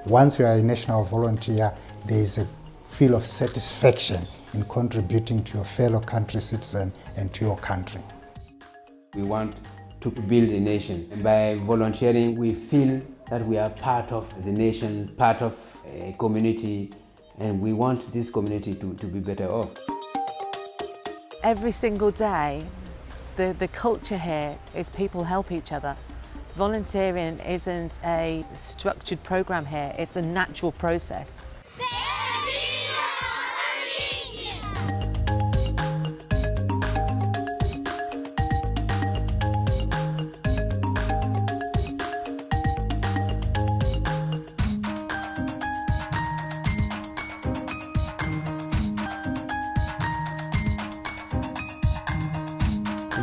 Once you are a national volunteer, there is a feel of satisfaction in contributing to your fellow country citizen and to your country. We want to build a nation, and by volunteering we feel that we are part of the nation, part of a community, and we want this community to be better off. Every single day, the culture here is people help each other. Volunteering isn't a structured program here, it's a natural process.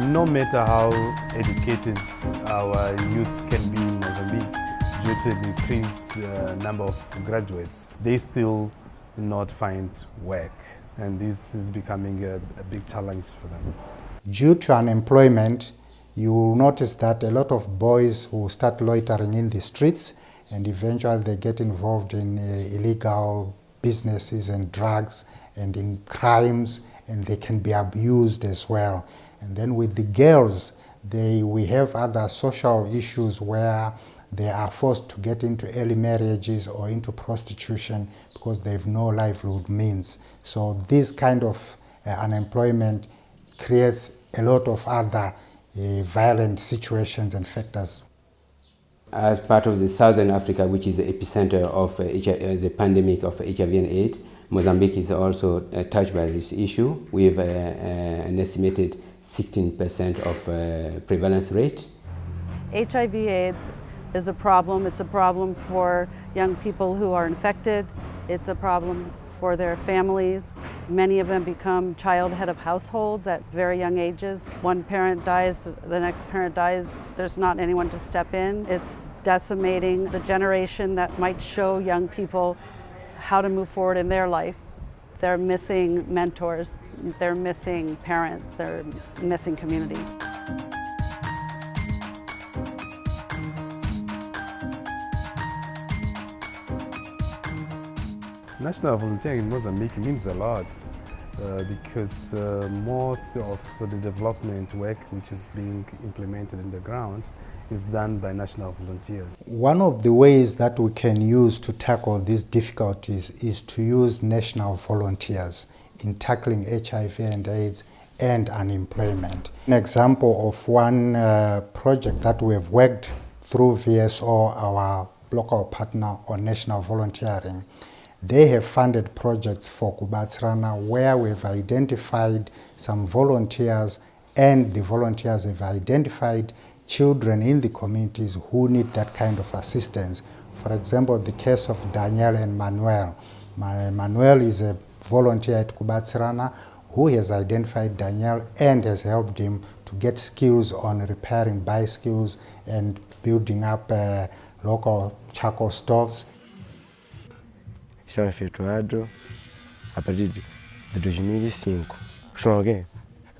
No matter how educated our youth can be in Mozambique, due to the increased number of graduates, they still not find work, and this is becoming a big challenge for them. Due to unemployment, you will notice that a lot of boys will start loitering in the streets, and eventually they get involved in illegal businesses and drugs and in crimes, and they can be abused as well. And then with the girls, we have other social issues where they are forced to get into early marriages or into prostitution because they have no livelihood means. So this kind of unemployment creates a lot of other violent situations and factors. As part of the Southern Africa, which is the epicenter of the pandemic of HIV and AIDS, Mozambique is also touched by this issue. We have an estimated 16% of prevalence rate. HIV/AIDS is a problem. It's a problem for young people who are infected. It's a problem for their families. Many of them become child head of households at very young ages. One parent dies, the next parent dies. There's not anyone to step in. It's decimating the generation that might show young people how to move forward in their life. They're missing mentors, they're missing parents, they're missing community. National volunteering in Mozambique means a lot because most of the development work which is being implemented in the ground is done by national volunteers. One of the ways that we can use to tackle these difficulties is to use national volunteers in tackling HIV and AIDS and unemployment. An example of one project that we have worked through VSO, our local partner on national volunteering, they have funded projects for Kubatsrana where we've identified some volunteers, and the volunteers have identified children in the communities who need that kind of assistance. For example, the case of Daniel and Manuel. Manuel is a volunteer at Kubatsrana who has identified Daniel and has helped him to get skills on repairing bicycles and building up local charcoal stoves. Foi efetuado a partir de 2005. Alguém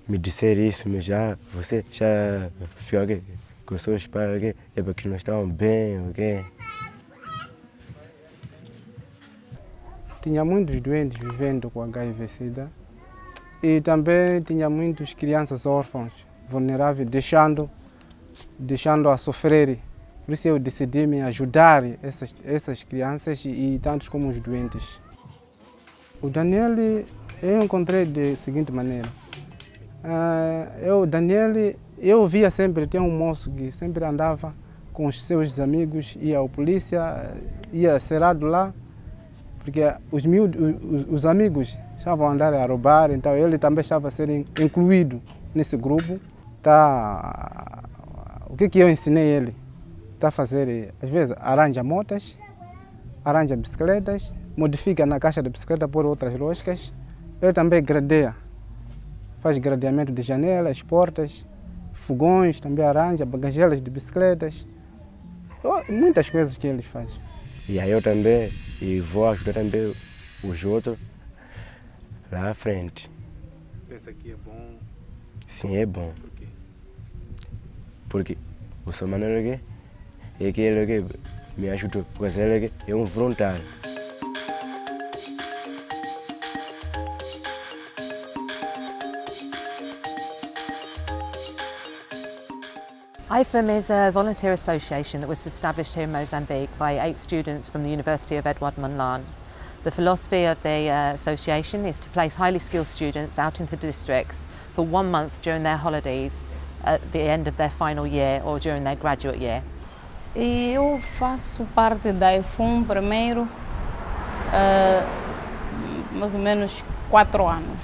me disser isso, mas você já viu que os seus pais é porque não estavam bem, ok? Tinha muitos doentes vivendo com HIV/SIDA e também tinha muitas crianças órfãs, vulneráveis, deixando a sofrer. Por isso eu decidi me ajudar essas crianças e tantos como os doentes. O Daniel eu encontrei da seguinte maneira. Eu via sempre, tinha um moço que sempre andava com os seus amigos, ia à polícia, ia cerrado lá, porque os amigos estavam a andar a roubar, então ele também estava a ser incluído nesse grupo. O que eu ensinei ele? Está a fazer, às vezes, arranja motas, arranja bicicletas, modifica na caixa de bicicleta por outras lógicas. Ele também gradeia, faz gradeamento de janelas, portas, fogões, também arranja bagagelas de bicicletas. Muitas coisas que eles fazem. E aí eu também vou ajudar também os outros lá à frente. Pensa que é bom? Sim, é bom. Por quê? Porque o seu Manuel é que ele me ajuda a fazer é voluntário. IFEM is a volunteer association that was established here in Mozambique by 8 students from the University of Edward Munlan. The philosophy of the association is to place highly skilled students out into the districts for 1 month during their holidays at the end of their final year or during their graduate year. Eu faço parte da IFEM primeiro, mais ou menos 4 anos.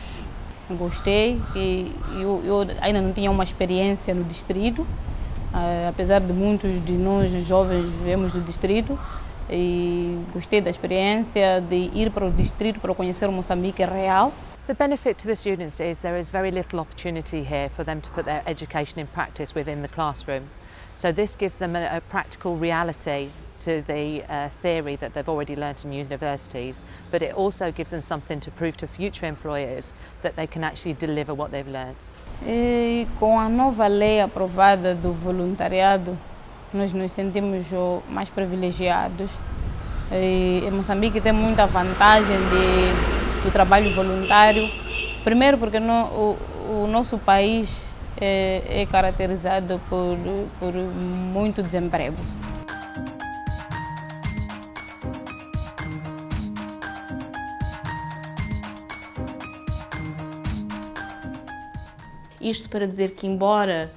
Gostei e eu ainda não tinha uma experiência no distrito. Apesar de muitos de nós jovens vivemos do distrito, e gostei da experiência de ir para o distrito para conhecer o Moçambique real. The benefit to the students is there is very little opportunity here for them to put their education in practice within the classroom. So this gives them a practical reality to the theory that they've already learnt in universities, but it also gives them something to prove to future employers that they can actually deliver what they've learnt. E com a nova lei aprovada do voluntariado, nós nos sentimos mais privilegiados. E Moçambique tem muita vantagem do trabalho voluntário. Primeiro porque o nosso país é caracterizado por muito desemprego. Isto para dizer que, embora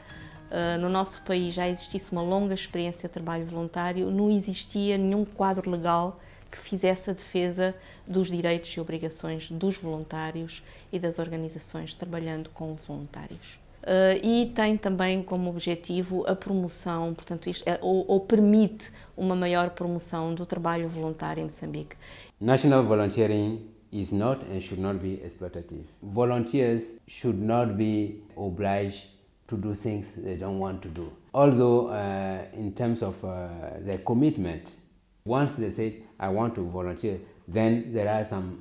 no nosso país já existisse uma longa experiência de trabalho voluntário, não existia nenhum quadro legal que fizesse a defesa dos direitos e obrigações dos voluntários e das organizações trabalhando com voluntários. E tem também como objetivo a promoção, portanto, isto ou permite uma maior promoção do trabalho voluntário em Moçambique. National volunteering is not and should not be exploitative. Volunteers should not be obliged to do things they don't want to do. Although in terms of their commitment, once they say, I want to volunteer, then there are some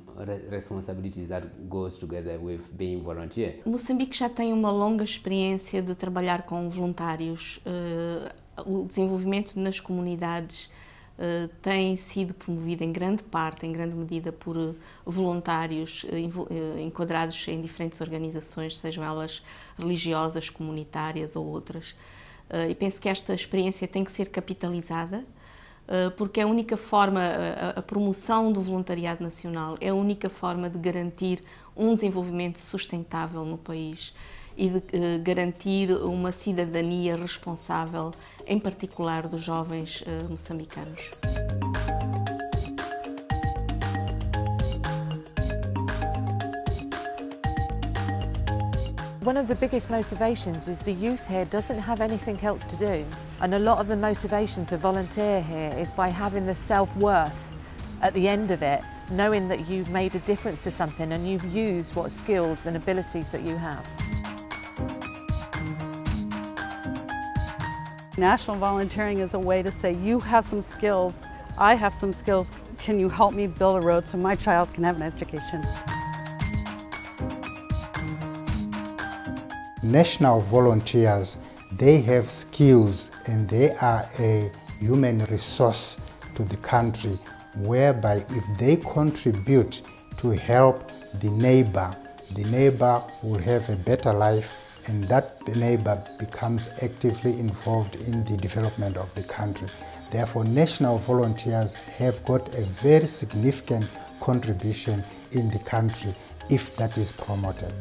responsibilities that goes together with being volunteer. Moçambique já tem uma longa experiência de trabalhar com voluntários. O desenvolvimento nas comunidades tem sido promovido em grande parte, em grande medida, por voluntários enquadrados em diferentes organizações, sejam elas religiosas, comunitárias ou outras. E penso que esta experiência tem que ser capitalizada, porque é a única forma, a promoção do voluntariado nacional é a única forma de garantir um desenvolvimento sustentável no país e de garantir uma cidadania responsável, em particular dos jovens moçambicanos. One of the biggest motivations is the youth here doesn't have anything else to do, and a lot of the motivation to volunteer here is by having the self-worth at the end of it, knowing that you've made a difference to something and you've used what skills and abilities that you have. National volunteering is a way to say, you have some skills, I have some skills, can you help me build a road so my child can have an education? National volunteers, they have skills and they are a human resource to the country, whereby if they contribute to help the neighbor will have a better life, and that neighbor becomes actively involved in the development of the country. Therefore, national volunteers have got a very significant contribution in the country if that is promoted.